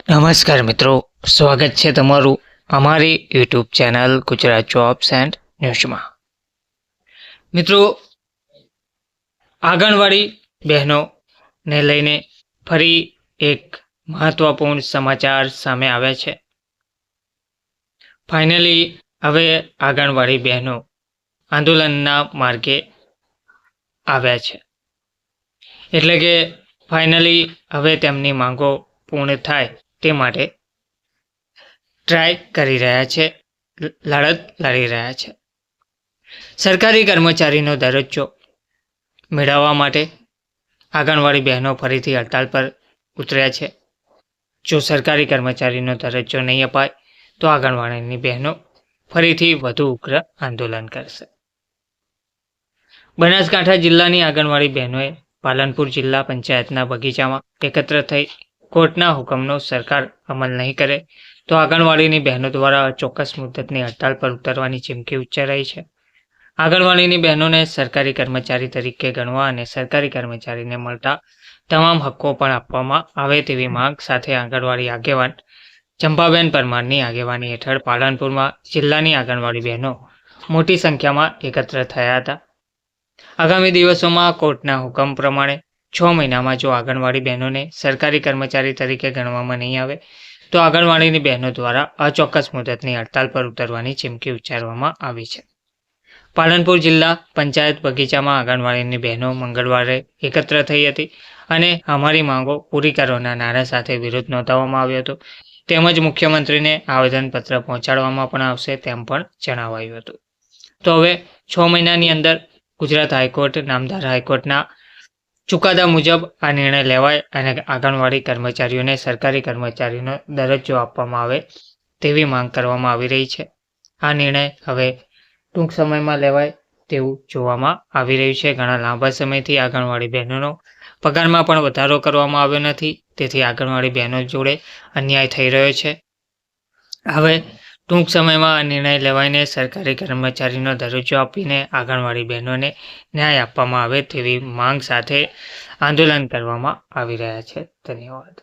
નમસ્કાર મિત્રો, સ્વાગત છે તમારું અમારી YouTube channel Gujarat jobs and ન્યૂઝમાં. મિત્રો, આંગણવાડી બહેનોને લઈને ફરી એક મહત્વપૂર્ણ સમાચાર સામે આવ્યા છે. ફાઇનલી હવે આંગણવાડી બહેનો આંદોલનના માર્ગે આવ્યા છે. એટલે કે ફાઇનલી હવે તેમની માંગો પૂર્ણ થાય તે માટે ટ્રાય કરી રહ્યા છે, લડત લડી રહ્યા છે. સરકારી કર્મચારીનો દરજ્જો મેળવવા માટે આંગણવાડી બહેનો ફરીથી હડતાળ પર ઉતર્યા છે. જો સરકારી કર્મચારીનો દરજ્જો નહીં અપાય તો આંગણવાડીની બહેનો ફરીથી વધુ ઉગ્ર આંદોલન કરશે. બનાસકાંઠા જિલ્લાની આંગણવાડી બહેનોએ પાલનપુર જિલ્લા પંચાયતના બગીચામાં એકત્ર થઈ કોર્ટના હુકમનો સરકાર અમલ નહીં કરે તો આંગણવાડીની બહેનો દ્વારા ચોક્કસ મુદ્દતની હડતાળ પર ઉતરવાની ચીમકી ઉચ્ચારાઈ છે. આંગણવાડીની બહેનોને સરકારી કર્મચારી તરીકે ગણવા અને સરકારી કર્મચારીને મળતા તમામ હક્કો પણ આપવામાં આવે તેવી માંગ સાથે આંગણવાડી આગેવાન ચંપાબેન પરમારની આગેવાની હેઠળ પાલનપુરમાં જિલ્લાની આંગણવાડી બહેનો મોટી સંખ્યામાં એકત્ર થયા હતા. આગામી દિવસોમાં કોર્ટના હુકમ પ્રમાણે 6 મહિનામાં જો આંગણવાડી બહેનોને સરકારી કર્મચારી તરીકે ગણવામાં નહીં આવે તો આંગણવાડીની બહેનો દ્વારા અચોક્કસ મુદતની હડતાળ પર ઉતરવાની ચીમકી ઉચ્ચારવામાં આવી છે. પાલનપુર જિલ્લા પંચાયત બગીચામાં આંગણવાડીની બહેનો મંગળવારે એકત્ર થઈ હતી અને અમારી માંગો પૂરી કરવાના નારા સાથે વિરોધ નોંધાવવામાં આવ્યો હતો. તેમજ મુખ્યમંત્રીને આવેદનપત્ર પહોંચાડવામાં પણ આવશે તેમ પણ જણાવાયું હતું. તો હવે 6 મહિનાની અંદર ગુજરાત હાઈકોર્ટ, નામદાર હાઈકોર્ટના ચુકાદા મુજબ આ નિર્ણય લેવાય અને આંગણવાડી કર્મચારીઓને સરકારી કર્મચારીનો દરજ્જો આપવામાં આવે તેવી માંગ કરવામાં આવી રહી છે. આ નિર્ણય હવે ટૂંક સમયમાં લેવાય તેવું જોવામાં આવી રહ્યું છે. ઘણા લાંબા સમયથી આંગણવાડી બહેનોનો પગારમાં પણ વધારો કરવામાં આવ્યો નથી, તેથી આંગણવાડી બહેનો જોડે અન્યાય થઈ રહ્યો છે. હવે ટૂંક સમયમાં આ નિર્ણય લેવાઈને સરકારી કર્મચારીનો દરજ્જો આપીને આંગણવાડી બહેનોને ન્યાય આપવામાં આવે તેવી માંગ સાથે આંદોલન કરવામાં આવી રહ્યા છે. ધન્યવાદ.